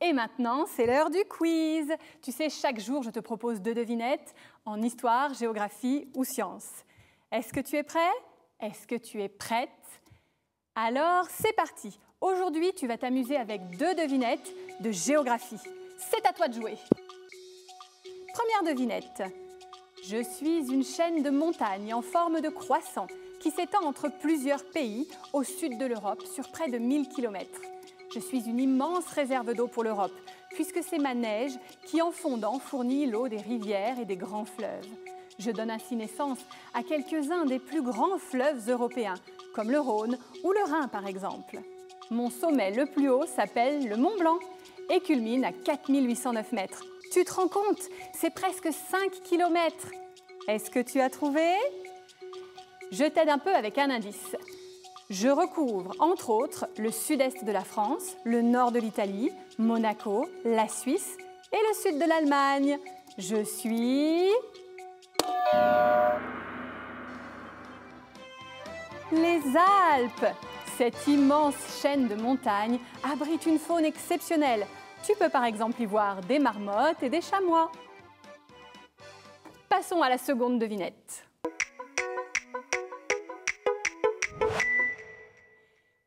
Et maintenant, c'est l'heure du quiz. Tu sais, chaque jour, je te propose 2 devinettes en histoire, géographie ou sciences. Est-ce que tu es prêt? Est-ce que tu es prête? Alors, c'est parti. Aujourd'hui, tu vas t'amuser avec 2 devinettes de géographie. C'est à toi de jouer. Première devinette. Je suis une chaîne de montagnes en forme de croissant qui s'étend entre plusieurs pays au sud de l'Europe sur près de 1000 km. Je suis une immense réserve d'eau pour l'Europe, puisque c'est ma neige qui, en fondant, fournit l'eau des rivières et des grands fleuves. Je donne ainsi naissance à quelques-uns des plus grands fleuves européens, comme le Rhône ou le Rhin par exemple. Mon sommet le plus haut s'appelle le Mont Blanc et culmine à 4809 mètres. Tu te rends compte? C'est presque 5 km. Est-ce que tu as trouvé? Je t'aide un peu avec un indice. Je recouvre, entre autres, le sud-est de la France, le nord de l'Italie, Monaco, la Suisse et le sud de l'Allemagne. Je suis... les Alpes. Cette immense chaîne de montagnes abrite une faune exceptionnelle. Tu peux par exemple y voir des marmottes et des chamois. Passons à la seconde devinette.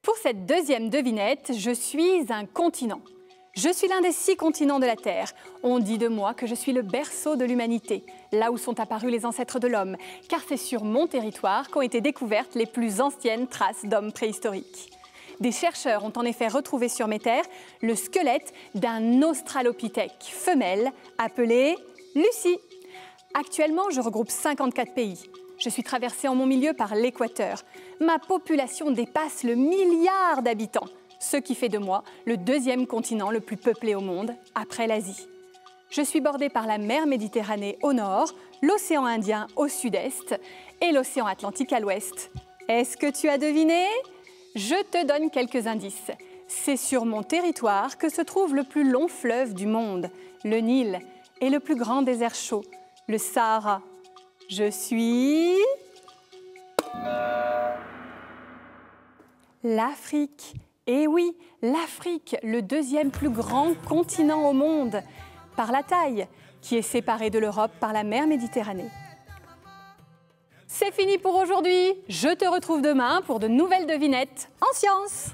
Pour cette deuxième devinette, je suis un continent. Je suis l'un des 6 continents de la Terre. On dit de moi que je suis le berceau de l'humanité, là où sont apparus les ancêtres de l'homme, car c'est sur mon territoire qu'ont été découvertes les plus anciennes traces d'hommes préhistoriques. Des chercheurs ont en effet retrouvé sur mes terres le squelette d'un australopithèque femelle appelé Lucie. Actuellement, je regroupe 54 pays. Je suis traversée en mon milieu par l'équateur. Ma population dépasse le milliard d'habitants, ce qui fait de moi le 2e continent le plus peuplé au monde, après l'Asie. Je suis bordée par la mer Méditerranée au nord, l'océan Indien au sud-est et l'océan Atlantique à l'ouest. Est-ce que tu as deviné? Je te donne quelques indices. C'est sur mon territoire que se trouve le plus long fleuve du monde, le Nil, et le plus grand désert chaud, le Sahara. Je suis... l'Afrique. Et oui, l'Afrique, le 2e plus grand continent au monde, par la taille, qui est séparé de l'Europe par la mer Méditerranée. C'est fini pour aujourd'hui. Je te retrouve demain pour de nouvelles devinettes en sciences.